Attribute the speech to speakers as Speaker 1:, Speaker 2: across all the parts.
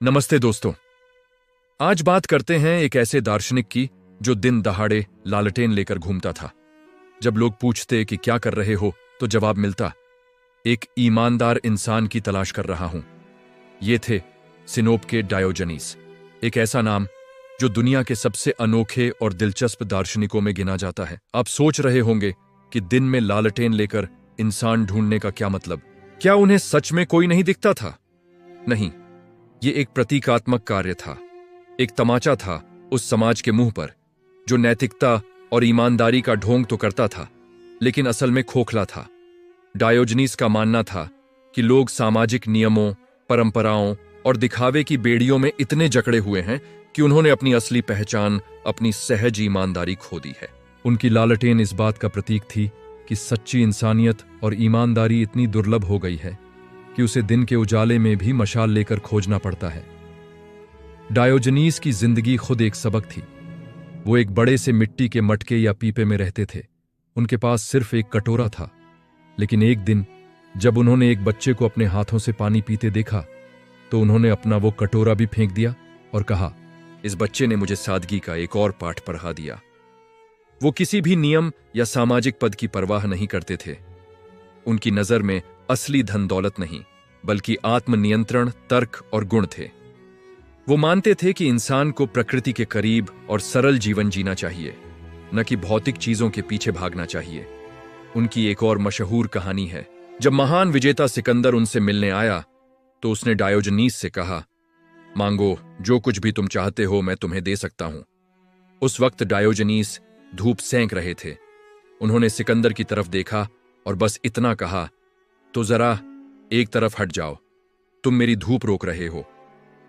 Speaker 1: नमस्ते दोस्तों। आज बात करते हैं एक ऐसे दार्शनिक की जो दिन दहाड़े लालटेन लेकर घूमता था। जब लोग पूछते कि क्या कर रहे हो तो जवाब मिलता, एक ईमानदार इंसान की तलाश कर रहा हूं। ये थे सिनोप के डायोजनीस, एक ऐसा नाम जो दुनिया के सबसे अनोखे और दिलचस्प दार्शनिकों में गिना जाता है। आप सोच रहे होंगे कि दिन में लालटेन लेकर इंसान ढूंढने का क्या मतलब? क्या उन्हें सच में कोई नहीं दिखता था? नहीं, ये एक प्रतीकात्मक कार्य था, एक तमाचा था उस समाज के मुंह पर जो नैतिकता और ईमानदारी का ढोंग तो करता था लेकिन असल में खोखला था। डायोजनीस का मानना था कि लोग सामाजिक नियमों, परंपराओं और दिखावे की बेड़ियों में इतने जकड़े हुए हैं कि उन्होंने अपनी असली पहचान, अपनी सहज ईमानदारी खो दी है। उनकी लालटेन इस बात का प्रतीक थी कि सच्ची इंसानियत और ईमानदारी इतनी दुर्लभ हो गई है कि उसे दिन के उजाले में भी मशाल लेकर खोजना पड़ता है। डायोजनीस की जिंदगी खुद एक सबक थी। वो एक बड़े से मिट्टी के मटके या पीपे में रहते थे। उनके पास सिर्फ एक कटोरा था, लेकिन एक दिन जब उन्होंने एक बच्चे को अपने हाथों से पानी पीते देखा तो उन्होंने अपना वो कटोरा भी फेंक दिया और कहा, इस बच्चे ने मुझे सादगी का एक और पाठ पढ़ा दिया। वो किसी भी नियम या सामाजिक पद की परवाह नहीं करते थे। उनकी नजर में असली धन दौलत नहीं बल्कि आत्मनियंत्रण, तर्क और गुण थे। वो मानते थे कि इंसान को प्रकृति के करीब और सरल जीवन जीना चाहिए, न कि भौतिक चीजों के पीछे भागना चाहिए। उनकी एक और मशहूर कहानी है। जब महान विजेता सिकंदर उनसे मिलने आया तो उसने डायोजनीस से कहा, मांगो, जो कुछ भी तुम चाहते हो मैं तुम्हें दे सकता हूं। उस वक्त डायोजनीस धूप सेंक रहे थे। उन्होंने सिकंदर की तरफ देखा और बस इतना कहा, तो जरा एक तरफ हट जाओ, तुम मेरी धूप रोक रहे हो।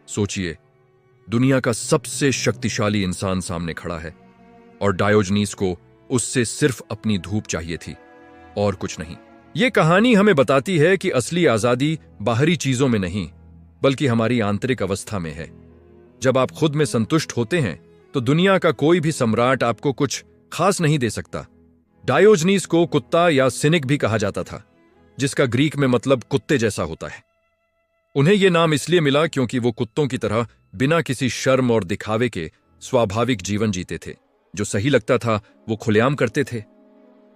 Speaker 1: सोचिए, दुनिया का सबसे शक्तिशाली इंसान सामने खड़ा है और डायोजनीस को उससे सिर्फ अपनी धूप चाहिए थी और कुछ नहीं। यह कहानी हमें बताती है कि असली आजादी बाहरी चीजों में नहीं बल्कि हमारी आंतरिक अवस्था में है। जब आप खुद में संतुष्ट होते हैं तो दुनिया का कोई भी सम्राट आपको कुछ खास नहीं दे सकता। डायोजनीस को कुत्ता या सिनिक भी कहा जाता था, जिसका ग्रीक में मतलब कुत्ते जैसा होता है। उन्हें यह नाम इसलिए मिला क्योंकि वो कुत्तों की तरह बिना किसी शर्म और दिखावे के स्वाभाविक जीवन जीते थे। जो सही लगता था वो खुलेआम करते थे,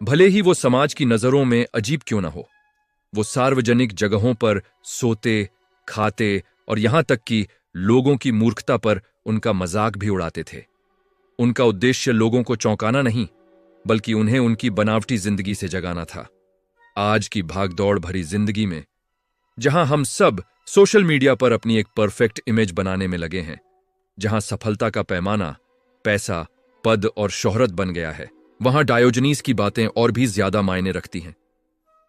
Speaker 1: भले ही वो समाज की नजरों में अजीब क्यों ना हो। वो सार्वजनिक जगहों पर सोते, खाते और यहां तक कि लोगों की मूर्खता पर उनका मजाक भी उड़ाते थे। उनका उद्देश्य लोगों को चौंकाना नहीं बल्कि उन्हें उनकी बनावटी जिंदगी से जगाना था। आज की भागदौड़ भरी जिंदगी में जहां हम सब सोशल मीडिया पर अपनी एक परफेक्ट इमेज बनाने में लगे हैं, जहां सफलता का पैमाना पैसा, पद और शोहरत बन गया है, वहां डायोजनीस की बातें और भी ज्यादा मायने रखती हैं।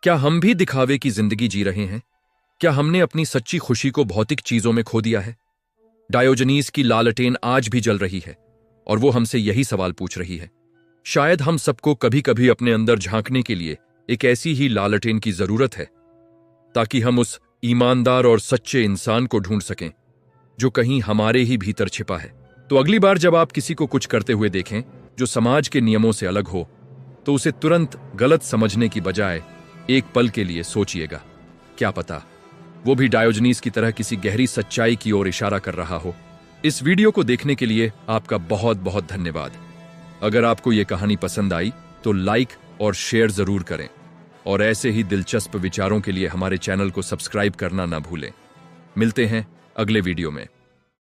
Speaker 1: क्या हम भी दिखावे की जिंदगी जी रहे हैं? क्या हमने अपनी सच्ची खुशी को भौतिक चीजों में खो दिया है? डायोजनीस की लालटेन आज भी जल रही है और वो हमसे यही सवाल पूछ रही है। शायद हम सबको कभी कभी अपने अंदर झांकने के लिए एक ऐसी ही लालटेन की जरूरत है ताकि हम उस ईमानदार और सच्चे इंसान को ढूंढ सकें जो कहीं हमारे ही भीतर छिपा है। तो अगली बार जब आप किसी को कुछ करते हुए देखें जो समाज के नियमों से अलग हो तो उसे तुरंत गलत समझने की बजाय एक पल के लिए सोचिएगा। क्या पता वो भी डायोजनीस की तरह किसी गहरी सच्चाई की ओर इशारा कर रहा हो। इस वीडियो को देखने के लिए आपका बहुत बहुत धन्यवाद। अगर आपको ये कहानी पसंद आई तो लाइक और शेयर जरूर करें और ऐसे ही दिलचस्प विचारों के लिए हमारे चैनल को सब्सक्राइब करना ना भूलें। मिलते हैं अगले वीडियो में।